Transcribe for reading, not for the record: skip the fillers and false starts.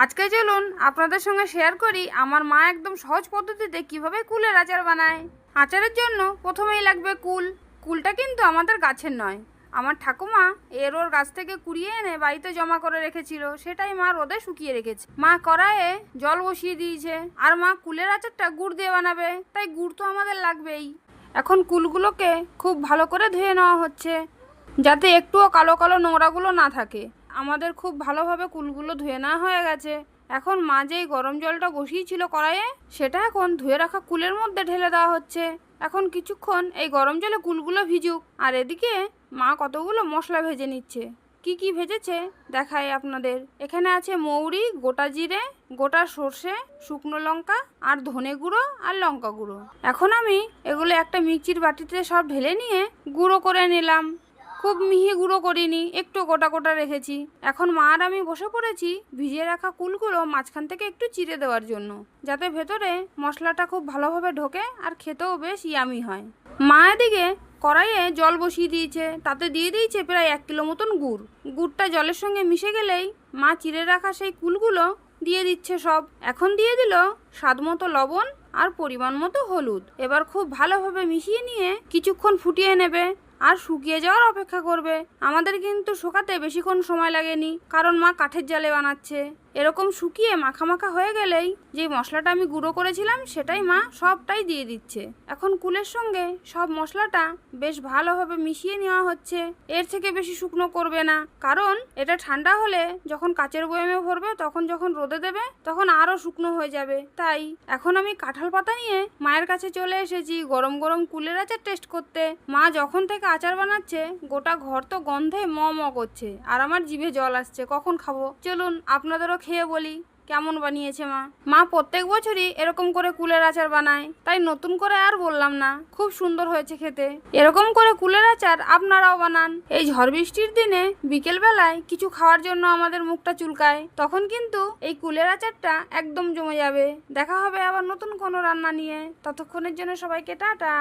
আজকে চলুন আপনাদের সঙ্গে শেয়ার করি আমার মা একদম সহজ পদ্ধতিতে কিভাবে কুলের আচার বানায়। আচারের জন্য প্রথমেই লাগবে কুল। কুলটা কিন্তু আমাদের গাছের নয়, আমার ঠাকুমা ওর গাছ থেকে কুড়িয়ে এনে বাড়িতে জমা করে রেখেছিল, সেটাই মা রোদে শুকিয়ে রেখেছে। মা কড়াইয়ে জল বসিয়ে দিয়েছে, আর মা কুলের আচারটা গুড় দিয়ে বানাবে, তাই গুড় তো আমাদের লাগবেই। এখন কুলগুলোকে খুব ভালো করে ধুয়ে নেওয়া হচ্ছে, যাতে একটুও কালো কালো নোংরাগুলো না থাকে। আমাদের খুব ভালোভাবে কুলগুলো ধুয়ে নেওয়া হয়ে গেছে। এখন মা যেই গরম জলটা বসিয়েছিল কড়াইয়ে, সেটা এখন ধুয়ে রাখা কুলের মধ্যে ঢেলে দেওয়া হচ্ছে। এখন কিছুক্ষণ এই গরম জলে কুলগুলো ভিজুক, আর এদিকে মা কতগুলো মশলা ভেজে নিচ্ছে। কি কি ভেজেছে দেখাই আপনাদের। এখানে আছে মৌরি, গোটা জিরে, গোটা সর্ষে, শুকনো লঙ্কা, আর ধনে গুঁড়ো আর লঙ্কা গুঁড়ো। এখন আমি এগুলো একটা মিক্সির বাটিতে সব ঢেলে নিয়ে গুঁড়ো করে নিলাম। খুব মিহি গুঁড়ো করিনি, একটু গোটা গোটা রেখেছি। এখন মা আর আমি বসে পড়েছি ভিজিয়ে রাখা কুলগুলো মাঝখান থেকে একটু চিড়ে দেওয়ার জন্য, যাতে ভেতরে মশলাটা খুব ভালোভাবে ঢোকে আর খেতেও বেশ ইয়ামি হয়। মা এদিকে কড়াইয়ে জল বসিয়ে দিয়েছে, তাতে দিয়ে দিয়েছে প্রায় 1 কিলো মতন গুড়। গুড়টা জলের সঙ্গে মিশে গেলেই মা চিড়ে রাখা সেই কুলগুলো দিয়ে দিচ্ছে সব। এখন দিয়ে দিল স্বাদ মতো লবণ আর পরিমাণ মতো হলুদ। এবার খুব ভালোভাবে মিশিয়ে নিয়ে কিছুক্ষণ ফুটিয়ে নেবে আর শুকিয়ে যাওয়ার অপেক্ষা করবে। আমাদের কিন্তু শুকাতে বেশিক্ষণ সময় লাগেনি, কারণ মা কাঠের জালে বানাচ্ছে। এরকম শুকিয়ে মাখা মাখা হয়ে গেলেই যে মশলাটা আমি গুঁড়ো করেছিলাম সেটাই মা সবটাই দিয়ে দিচ্ছে। এখন কুলের সঙ্গে সব মশলাটা বেশ ভালোভাবে মিশিয়ে নেওয়া হচ্ছে। এর থেকে বেশি শুকনো করবে না, কারণ এটা ঠান্ডা হলে যখন কাচের বয়ামে ভরবে, তখন যখন রোদে দেবে তখন আরো শুকনো হয়ে যাবে। তাই এখন আমি কাঁঠাল পাতা নিয়ে মায়ের কাছে চলে এসেছি গরম গরম কুলের আচার টেস্ট করতে। মা যখন থেকে আচার বানাচ্ছে গোটা ঘর তো গন্ধে ম ম করছে, আর আমার জিভে জল আসছে, কখন খাবো। চলুন আপনাদেরও খেয়ে বলি কেমন বানিয়েছে মা। মা প্রত্যেক বছরই এরকম করে কুলের আচার বানায়, তাই নতুন করে আর বললাম না। খুব সুন্দর হয়েছে খেতে। এরকম করে কুলের আচার আপনারাও বানান। এই ঝড় বৃষ্টির দিনে বিকেল বেলায় কিছু খাওয়ার জন্য আমাদের মুখটা চুলকায়, তখন কিন্তু এই কুলের আচারটা একদম জমে যাবে। দেখা হবে আবার নতুন কোনো রান্না নিয়ে। ততক্ষণের জন্য সবাইকে টাটা।